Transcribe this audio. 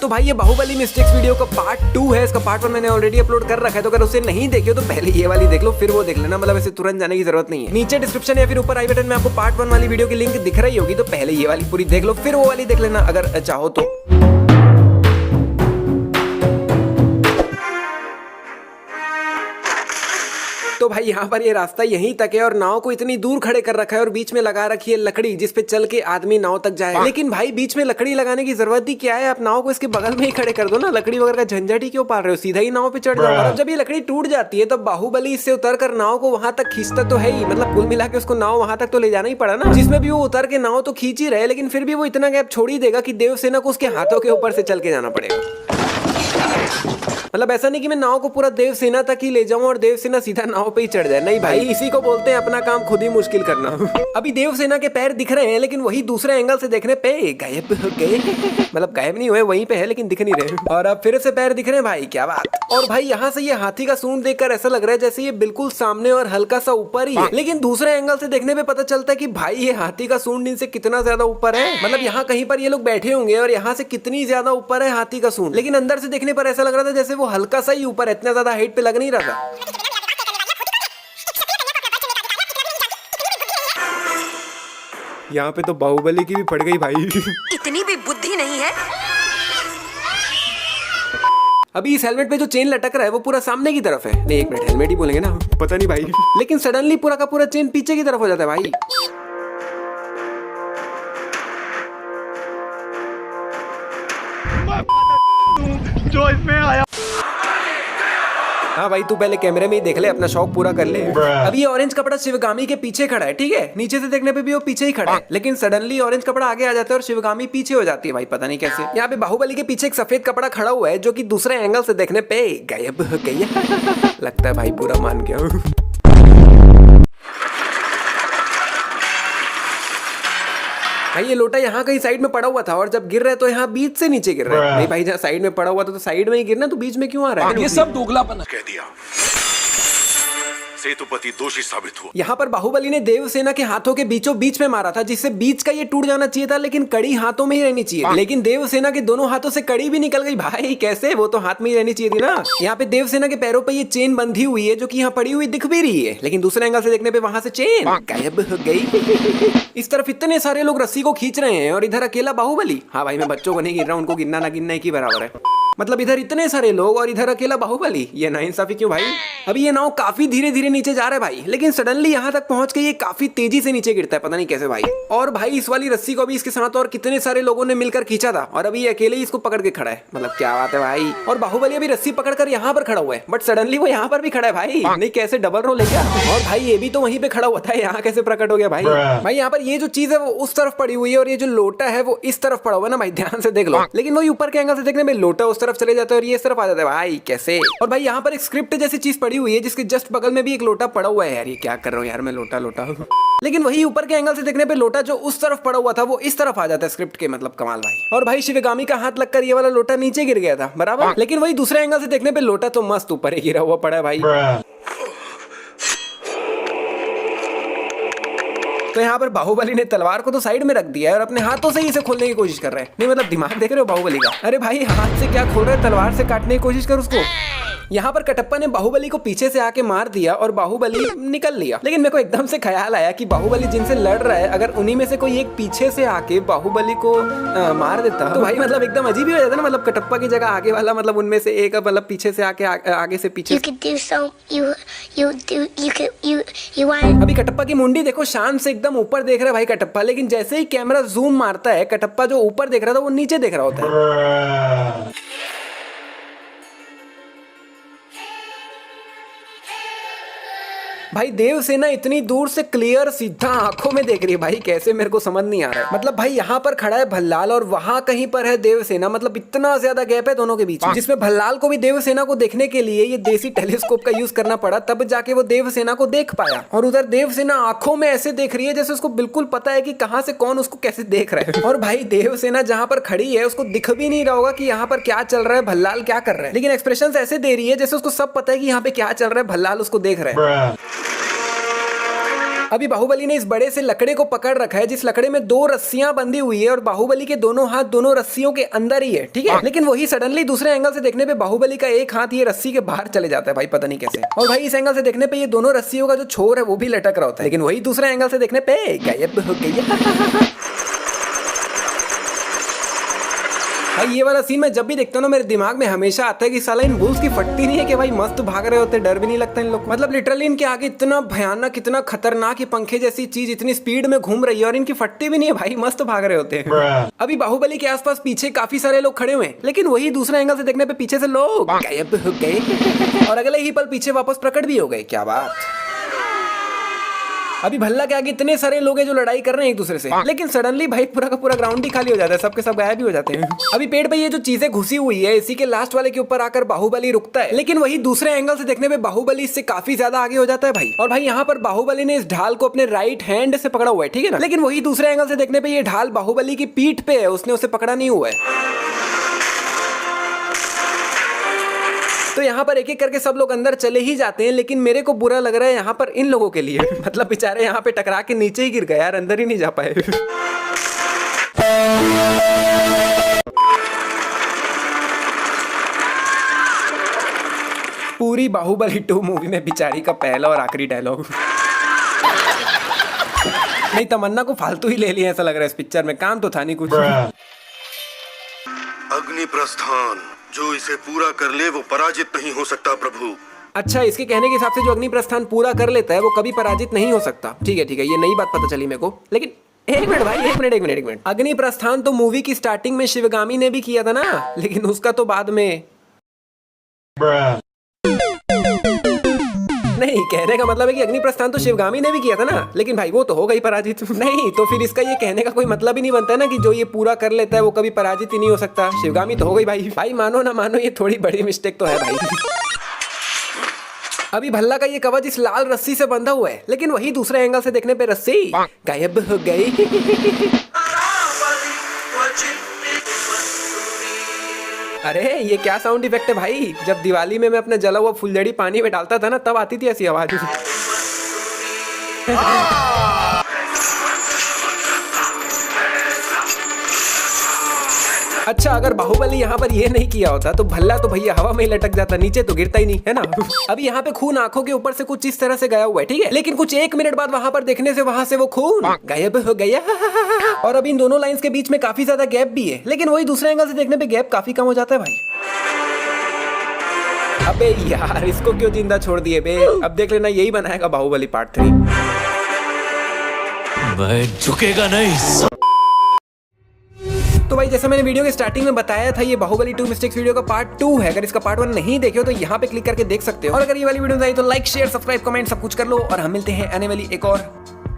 तो भाई ये बाहुबली मिस्टेक्स वीडियो का पार्ट 2 है। इसका पार्ट 1 मैंने ऑलरेडी अपलोड कर रखा है, तो अगर उसे नहीं देखे तो पहले ये वाली देख लो, फिर वो देख लेना। मतलब ऐसे तुरंत जाने की जरूरत नहीं है। नीचे डिस्क्रिप्शन या फिर ऊपर आई बटन में आपको पार्ट 1 वाली वीडियो की लिंक दिख रही होगी, तो पहले ये वाली पूरी देख लो, फिर वो वाली देख लेना अगर चाहो तो। तो भाई यहाँ पर ये रास्ता यहीं तक है और नाव को इतनी दूर खड़े कर रखा है और बीच में लगा रखी है लकड़ी, जिस पे चल के आदमी नाव तक जाए। लेकिन भाई बीच में लकड़ी लगाने की जरूरत ही क्या है? आप नाव को इसके बगल में ही खड़े कर दो ना, लकड़ी वगैरह का झंझट ही क्यों पाल रहे हो? सीधा ही नाव पे चढ़ जाओ। और जब ये लकड़ी टूट जाती है तब बाहुबली इससे उतर कर नाव को वहां तक खींचता तो है ही, मतलब कुल मिला के उसको नाव वहां तक तो ले जाना ही पड़ा ना, जिसमें भी वो उतर के नाव तो खींच ही रहे, लेकिन फिर भी वो इतना गैप छोड़ ही देगा कि देवसेना को उसके हाथों के ऊपर से चल के जाना पड़ेगा। मतलब ऐसा नहीं कि मैं नाव को पूरा देवसेना तक ही ले जाऊं और देवसेना सीधा नाव पे ही चढ़ जाए, नहीं भाई, इसी को बोलते हैं अपना काम खुद ही मुश्किल करना। अभी देवसेना के पैर दिख रहे हैं, लेकिन वही दूसरे एंगल से देखने पे गायब हो गए। मतलब गायब नहीं हुए, वहीं पे है लेकिन दिख नहीं रहे। और अब फिर से पैर दिख रहे हैं भाई, क्या बात। और भाई यहाँ से ये हाथी का सूंड देखकर ऐसा लग रहा है जैसे ये बिल्कुल सामने और हल्का सा ऊपर ही है, लेकिन दूसरे एंगल से देखने पे पता चलता है कि भाई ये हाथी का सूंड इनसे कितना ज्यादा ऊपर है। मतलब यहाँ कहीं पर ये लोग बैठे होंगे और यहाँ से कितनी ज्यादा ऊपर है हाथी का सूंड, लेकिन अंदर से देखने पर ऐसा लग रहा था जैसे वो हल्का सा ही ऊपर, इतना ज्यादा हाइट पे लग नहीं रहा था। यहाँ पे तो बाहुबली की भी फट गई भाई। इतनी भी बुद्धि नहीं है। अभी इस हेलमेट पे जो चेन लटक रहा है वो पूरा सामने की तरफ है। नहीं एक मिनट, हेलमेट ही बोलेंगे ना, पता नहीं भाई। लेकिन सडनली पूरा का पूरा चेन पीछे की तरफ हो जाता है भाई। जो इसमें आया। हाँ भाई तू पहले कैमरे में ही देख ले, अपना शौक पूरा कर ले। अभी ये ऑरेंज कपड़ा शिवगामी के पीछे खड़ा है, ठीक है, नीचे से देखने पे भी वो पीछे ही खड़ा है, लेकिन सडनली ऑरेंज कपड़ा आगे आ जाता है और शिवगामी पीछे हो जाती है भाई, पता नहीं कैसे। यहाँ पे बाहुबली के पीछे एक सफेद कपड़ा खड़ा हुआ है जो कि दूसरे एंगल से देखने पे गायब हो गई है। लगता है भाई पूरा मान गया हूँ। भाई ये लोटा यहाँ कहीं साइड में पड़ा हुआ था और जब गिर रहा है तो यहाँ बीच से नीचे गिर रहा है। नहीं भाई, जहाँ साइड में पड़ा हुआ था तो साइड में ही गिरना, तो बीच में क्यों आ रहा है? ये सब दोगलापन कह दिया। सेतुपति दोषी साबित हुआ। यहाँ पर बाहुबली ने देवसेना के हाथों के बीचों बीच में मारा था, जिससे बीच का ये टूट जाना चाहिए था, लेकिन कड़ी हाथों में ही रहनी चाहिए। लेकिन देवसेना के दोनों हाथों से कड़ी भी निकल गई भाई, कैसे? वो तो हाथ में ही रहनी चाहिए थी ना। यहाँ पे देवसेना के पैरों पे ये चेन बंधी हुई है जो कि यहाँ पड़ी हुई दिख भी रही है, लेकिन दूसरे एंगल से देखने पे वहां से चेन गायब हो गई। इस तरफ इतने सारे लोग रस्सी को खींच रहे हैं और इधर अकेला बाहुबली। हाँ भाई मैं बच्चों को नहीं गिर रहा, उनको गिनना ना गिनना एक ही बराबर है। मतलब इधर इतने सारे लोग और इधर अकेला बाहुबली, ये नाइंसाफी क्यों भाई? अभी ये नाव काफी धीरे धीरे नीचे जा रहा है भाई, लेकिन सडनली यहाँ तक पहुंच के ये काफी तेजी से नीचे गिरता है, पता नहीं कैसे भाई। और भाई इस वाली रस्सी को भी इसके साथ और कितने सारे लोगों ने मिलकर खींचा था और अभी ये अकेले ही इसको पकड़ के खड़ा है। मतलब क्या बात है भाई। और बाहुबली अभी रस्सी पकड़कर यहाँ पर खड़ा हुआ है, बट सडनली वो यहाँ पर भी खड़ा है भाई। नहीं कैसे डबल रोल है क्या? और भाई ये भी तो वहीं पे खड़ा हुआ था, यहाँ कैसे प्रकट हो गया भाई? भाई यहाँ पर ये जो चीज है वो उस तरफ पड़ी हुई है और ये जो लोटा है वो इस तरफ पड़ा हुआ है ना भाई, ध्यान से देख लो। लेकिन वही ऊपर के एंगल से देखने में लोटा उस तरफ चले जाता है और ये इस तरफ आ जाता है भाई, कैसे? और भाई यहाँ पर एक स्क्रिप्ट जैसी चीज पड़ी हुई है जिसके जस्ट बगल में भी एक लोटा पड़ा हुआ है। यार ये क्या कर रहा हूँ यार मैं, लोटा लोटा। लेकिन वही ऊपर के एंगल से देखने पे लोटा जो उस तरफ पड़ा हुआ था वो इस तरफ आ जाता है स्क्रिप्ट के, मतलब कमाल भाई। और भाई शिवगामी का हाथ लगकर ये वाला लोटा नीचे गिर गया था बराबर, लेकिन वही दूसरे एंगल से देखने पे लोटा तो मस्त ऊपर ही गिरा हुआ पड़ा है भाई। तो यहाँ पर बाहुबली ने तलवार को तो साइड में रख दिया है और अपने हाथों से ही इसे खोलने की कोशिश कर रहे हैं। नहीं मतलब दिमाग देख रहे हो बाहुबली का? अरे भाई हाथ से क्या खोल रहे हैं, तलवार से काटने की कोशिश कर उसको। यहाँ पर कटप्पा ने बाहुबली को पीछे से आके मार दिया और बाहुबली निकल लिया। लेकिन मेरे को एकदम से ख्याल आया कि बाहुबली जिनसे लड़ रहा है, अगर उन्हीं में से कोई एक पीछे से आके बाहुबली को मार देता तो भाई मतलब एकदम अजीब ही हो जाता ना। मतलब कटप्पा की जगह आगे वाला, मतलब उनमें से एक मतलब पीछे से आके आगे से पीछे। अभी कटप्पा की मुंडी देखो, शान से एकदम ऊपर देख रहा है भाई कटप्पा, लेकिन जैसे ही कैमरा जूम मारता है कटप्पा जो ऊपर देख रहा था वो नीचे देख रहा होता है। भाई देवसेना इतनी दूर से क्लियर सीधा आंखों में देख रही है भाई, कैसे मेरे को समझ नहीं आ रहा है। मतलब भाई यहाँ पर खड़ा है भल्लाल और वहां कहीं पर है देवसेना, मतलब इतना ज्यादा गैप है दोनों के बीच, जिसमें भल्लाल को भी देवसेना को देखने के लिए ये देसी टेलीस्कोप का यूज करना पड़ा, तब जाके वो देवसेना को देख पाया। और उधर देवसेना आंखों में ऐसे देख रही है जैसे उसको बिल्कुल पता है कि कहाँ से कौन उसको कैसे देख रहा है। और भाई देवसेना जहाँ पर खड़ी है उसको दिख भी नहीं रहा होगा कि यहाँ पर क्या चल रहा है, भल्लाल क्या कर रहा है, लेकिन एक्सप्रेशन ऐसे दे रही है जैसे उसको सब पता है कि यहाँ पे क्या चल रहा है, भल्लाल उसको देख रहा है। अभी बाहुबली ने इस बड़े से लकड़े को पकड़ रखा है, जिस लकड़े में 2 रस्सियां बंधी हुई है और बाहुबली के दोनों हाथ दोनों रस्सियों के अंदर ही है, ठीक है। लेकिन वही सडनली दूसरे एंगल से देखने पे बाहुबली का एक हाथ ये रस्सी के बाहर चले जाता है भाई, पता नहीं कैसे। और भाई इस एंगल से देखने पे ये दोनों रस्सियों का जो छोर है वो भी लटक रहा होता है, लेकिन वही दूसरे एंगल से देखने पे गायब हो गई। भाई ये वाला सीन मैं जब भी देखता हूँ ना मेरे दिमाग में हमेशा आता है कि साला इन बुल्स की फटती नहीं है कि भाई मस्त भाग रहे होते, डर भी नहीं लगता इन लोग। मतलब लिटरली इनके आगे इतना भयानक इतना खतरनाक ये पंखे जैसी चीज इतनी स्पीड में घूम रही है और इनकी फटती भी नहीं है भाई, मस्त भाग रहे होते हैं। अभी बाहुबली के आसपास पीछे काफी सारे लोग खड़े हुए हैं, लेकिन वही दूसरे एंगल से देखने पे पीछे से लोग गायब हो गए और अगले ही पल पीछे वापस प्रकट भी हो गए। क्या बात। अभी भल्ला के आगे इतने सारे लोग हैं जो लड़ाई कर रहे हैं एक दूसरे से, लेकिन सडनली भाई पूरा का पूरा ग्राउंड ही खाली हो जाता है, सबके सब गायब भी हो जाते हैं। अभी पेड़ पे ये जो चीजें घुसी हुई है इसी के लास्ट वाले के ऊपर आकर बाहुबली रुकता है, लेकिन वही दूसरे एंगल से देखने पे बाहुबली इससे काफी ज्यादा आगे हो जाता है भाई। और भाई यहाँ पर बाहुबली ने इस ढाल को अपने राइट हैंड से पकड़ा हुआ है, ठीक है ना, लेकिन वही दूसरे एंगल से देखने पे ये ढाल बाहुबली की पीठ पे है, उसने उसे पकड़ा नहीं हुआ है। तो यहाँ पर एक एक करके सब लोग अंदर चले ही जाते हैं, लेकिन मेरे को बुरा लग रहा है यहाँ पर इन लोगों के लिए। मतलब बेचारे यहाँ पे टकरा के नीचे ही गिर गए यार, अंदर ही नहीं जा पाए। पूरी बाहुबली 2 मूवी में बेचारी का पहला और आखिरी डायलॉग। नहीं तमन्ना को फालतू ही ले लिया ऐसा लग रहा है इस पिक्चर में, काम तो था नहीं कुछ। अग्नि प्रस्थान, जो इसे पूरा कर ले वो पराजित नहीं हो सकता प्रभु। अच्छा, इसके कहने के हिसाब से जो अग्नि प्रस्थान पूरा कर लेता है वो कभी पराजित नहीं हो सकता। ठीक है ये नई बात पता चली मेरे को। लेकिन एक मिनट भाई, एक मिनट। अग्नि प्रस्थान तो मूवी की स्टार्टिंग में शिवगामी ने भी किया था ना, लेकिन उसका तो बाद में। नहीं, कहने का मतलब है कि अग्नि प्रस्थान तो शिवगामी ने भी किया था ना, लेकिन भाई वो तो हो गई पराजित। नहीं तो फिर इसका ये कहने का कोई मतलब ही नहीं बनता है ना कि जो ये पूरा कर लेता है वो कभी पराजित ही नहीं हो सकता। शिवगामी तो हो गई भाई मानो ना मानो ये थोड़ी बड़ी मिस्टेक तो है भाई। अभी भल्ला का ये कवच इस लाल रस्सी से बंधा हुआ है, लेकिन वही दूसरे एंगल से देखने पे रस्सी गायब हो गई। अरे ये क्या साउंड इफेक्ट है भाई, जब दिवाली में मैं अपना जला हुआ फुलझड़ी पानी में डालता था ना तब आती थी ऐसी आवाज। अच्छा, अगर बाहुबली यहाँ पर ये नहीं किया होता तो भल्ला तो भैया हवा में ही लटक जाता, नीचे तो गिरता ही नहीं है ना। अभी यहाँ पे खून आंखों के ऊपर से कुछ इस तरह से गया हुआ है, ठीक है, लेकिन कुछ 1 मिनट बाद वहां पर देखने से वहां से वो खून गायब हो गया। और अभी इन दोनों लाइंस के बीच में काफी ज्यादा गैप भी है, लेकिन वही दूसरे एंगल से देखने पे गैप काफी कम हो जाता है भाई। अबे यार, इसको क्यों जिंदा छोड़ दिए बे। अब देख लेना यही बनाएगा बाहुबली पार्ट 3। मैं झुकेगा नहीं। तो भाई जैसा मैंने वीडियो के स्टार्टिंग में बताया था, ये बाहुबली 2 मिस्टेक्स वीडियो का पार्ट 2 है। अगर इसका पार्ट 1 नहीं देखे हो तो यहाँ पे क्लिक करके देख सकते हो। और अगर ये वाली वीडियो आई तो लाइक शेयर सब्सक्राइब कमेंट सब कुछ कर लो, और हम मिलते हैं आने वाली एक और